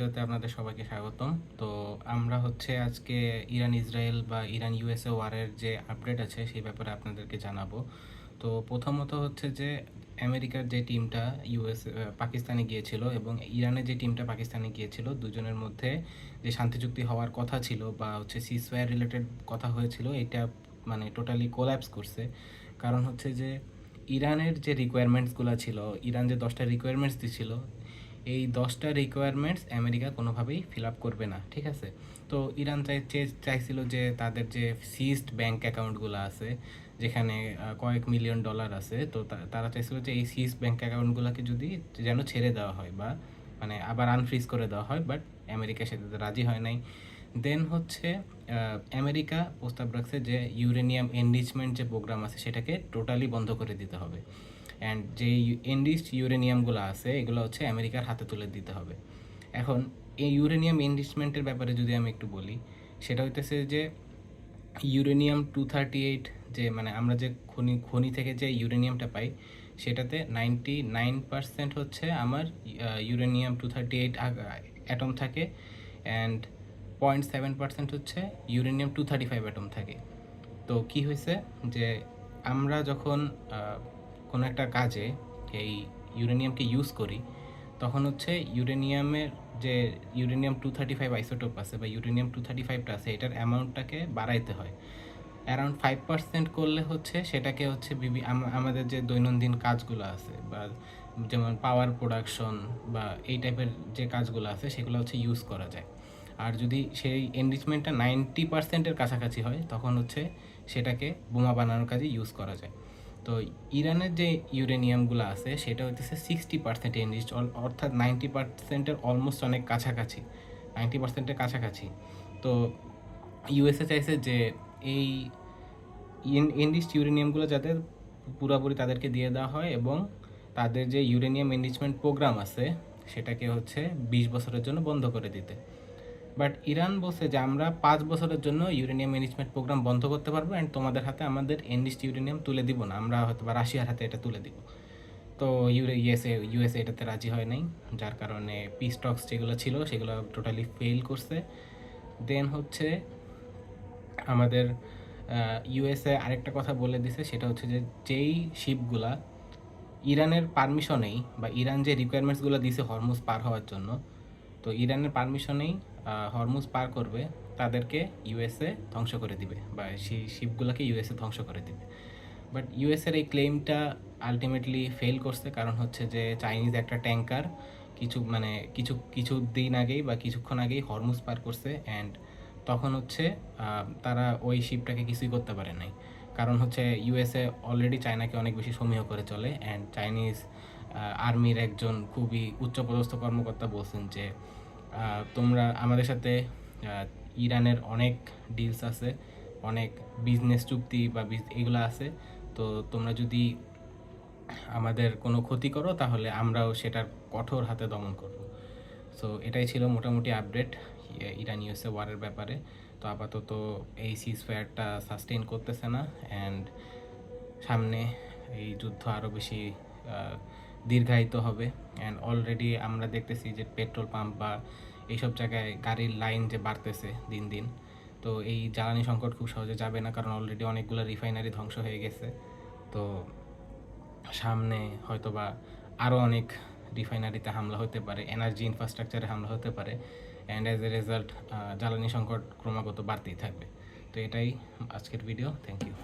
ভিডিওতে আপনাদের সবাইকে স্বাগতম। তো আমরা হচ্ছে আজকে ইরান ইসরায়েল বা ইরান ইউএসএ ওয়ারের যে আপডেট আছে সেই ব্যাপারে আপনাদেরকে জানাবো। তো প্রথমত হচ্ছে যে আমেরিকার যে টিমটা পাকিস্তানে গিয়েছিল এবং ইরানের যে টিমটা পাকিস্তানে গিয়েছিল, দুজনের মধ্যে যে শান্তি চুক্তি হওয়ার কথা ছিল বা হচ্ছে সিজফায়ার রিলেটেড কথা হয়েছিল, এটা মানে টোটালি কোল্যাপস করছে। কারণ হচ্ছে যে ইরানের যে রিকোয়ারমেন্টসগুলো ছিল, ইরান যে 10টা রিকোয়ারমেন্টস দিছিল, এই 10টা রিকোয়ারমেন্টস আমেরিকা কোনোভাবেই ফিল আপ করবে না, ঠিক আছে? তো ইরান চাইছিল যে তাদের যে সিজড ব্যাংক অ্যাকাউন্টগুলো আছে, যেখানে কয়েক মিলিয়ন ডলার আছে, তো তারা চাইছিল যে এই সিজ ব্যাংক অ্যাকাউন্টগুলোকে যদি যেন ছেড়ে দেওয়া হয় বা মানে আবার আনফ্রিজ করে দেওয়া হয়, বাট আমেরিকা সেটাতে রাজি হয় নাই। দেন হচ্ছে আমেরিকা প্রস্তাব রাখছে যে ইউরেনিয়াম এনরিচমেন্ট যে প্রোগ্রাম আছে সেটাকে টোটালি বন্ধ করে দিতে হবে, অ্যান্ড যে এনরিচড ইউরেনিয়ামগুলো আছে এগুলো হচ্ছে আমেরিকার হাতে তুলে দিতে হবে। এখন এই ইউরেনিয়াম এনরিচমেন্টের ব্যাপারে যদি আমি একটু বলি, সেটা হইতেছে যে ইউরেনিয়াম-238, যে মানে আমরা যে খনি থেকে যে ইউরেনিয়ামটা পাই, সেটাতে 99% হচ্ছে আমার ইউরেনিয়াম-238 অ্যাটম থাকে, অ্যান্ড 0.7% হচ্ছে ইউরেনিয়াম-235 অ্যাটম থাকে। তো কি হয়েছে যে আমরা যখন কোনো একটা কাজে এই ইউরেনিয়ামকে ইউজ করি, তখন হচ্ছে ইউরেনিয়ামের যে ইউরেনিয়াম-235 আইসোটোপ আছে বা ইউরেনিয়াম-235টা আছে, এটার অ্যামাউন্টটাকে বাড়াইতে হয়। অ্যারাউন্ড 5% করলে হচ্ছে সেটাকে হচ্ছে আমাদের যে দৈনন্দিন কাজগুলো আছে বা যেমন পাওয়ার প্রোডাকশন বা এই টাইপের যে কাজগুলো আছে সেগুলো হচ্ছে ইউজ করা যায়। আর যদি সেই এনরিচমেন্টটা 90%-এর কাছাকাছি হয়, তখন হচ্ছে সেটাকে বোমা বানানোর কাজে ইউজ করা যায়। তো ইরানের যে ইউরেনিয়ামগুলো আছে সেটা হচ্ছে 60% এনরিচড, অর্থাৎ 90%-এর অলমোস্ট অনেক কাছাকাছি, 90%-এর কাছাকাছি। তো ইউএসএ চাইছে যে এই এনরিচড ইউরেনিয়ামগুলো যাতে পুরোপুরি তাদেরকে দিয়ে দেওয়া হয় এবং তাদের যে ইউরেনিয়াম এনরিচমেন্ট প্রোগ্রাম আছে সেটাকে হচ্ছে 20 বছরের জন্য বন্ধ করে দিতে। বাট ইরান বলছে যে আমরা 5 বছরের জন্য ইউরেনিয়াম এনরিচমেন্ট প্রোগ্রাম বন্ধ করতে পারবো, অ্যান্ড তোমাদের হাতে আমাদের এনরিচড ইউরেনিয়াম তুলে দিব না, আমরা হয়তো বা রাশিয়ার হাতে এটা তুলে দিব। তো ইউএসএ এটাতে রাজি হয় নাই, যার কারণে পিস টক্স যেগুলো ছিল সেগুলো টোটালি ফেল করছে। দেন হচ্ছে আমাদের ইউএসএ আরেকটা কথা বলে দিছে, সেটা হচ্ছে যে যেই শিপগুলা ইরানের পারমিশনেই বা ইরান যে রিকোয়ারমেন্টসগুলো দিছে হরমুজ পার হওয়ার জন্য, তো ইরানের পারমিশনেই হরমুজ পার করবে, তাদেরকে ইউএসএ ধ্বংস করে দিবে বা সেই শিপগুলোকে ইউএসএ ধ্বংস করে দিবে। বাট ইউএসের এই ক্লেমটা আলটিমেটলি ফেল করছে, কারণ হচ্ছে যে চাইনিজ একটা ট্যাঙ্কার কিছু দিন আগেই বা কিছুক্ষণ আগেই হরমুজ পার করছে, অ্যান্ড তখন হচ্ছে তারা ওই শিপটাকে কিছুই করতে পারে নাই। কারণ হচ্ছে ইউএসএ অলরেডি চায়নাকে অনেক বেশি সমীহ করে চলে, অ্যান্ড চাইনিজ আর্মির একজন খুবই উচ্চপদস্থ কর্মকর্তা বলছেন যে তোমরা আমাদের সাথে ইরানের অনেক ডিলস আছে, অনেক বিজনেস চুক্তি বা এগুলো আছে, তো তোমরা যদি আমাদের কোনো ক্ষতি করো তাহলে আমরাও সেটার কঠোর হাতে দমন করব। সো এটাই ছিল মোটামুটি আপডেট ইরান ইউএসএ ওয়ারের ব্যাপারে। তো আপাতত এই সিজফায়ারটা সাস্টেইন করতেছে না, অ্যান্ড সামনে এই যুদ্ধ আরও বেশি দীর্ঘায়িত হবে। অ্যান্ড অলরেডি আমরা দেখতেছি যে পেট্রোল পাম্প বা এইসব জায়গায় গাড়ির লাইন যে বাড়তেছে দিন দিন। তো এই জ্বালানি সংকট খুব সহজে যাবে না, কারণ অলরেডি অনেকগুলো রিফাইনারি ধ্বংস হয়ে গেছে। তো সামনে হয়তোবা আরও অনেক রিফাইনারিতে হামলা হতে পারে, এনার্জি ইনফ্রাস্ট্রাকচারে হামলা হতে পারে, অ্যান্ড অ্যাজ এ রেজাল্ট জ্বালানি সংকট ক্রমাগত বাড়তেই থাকবে। তো এটাই আজকের ভিডিও। Thank you.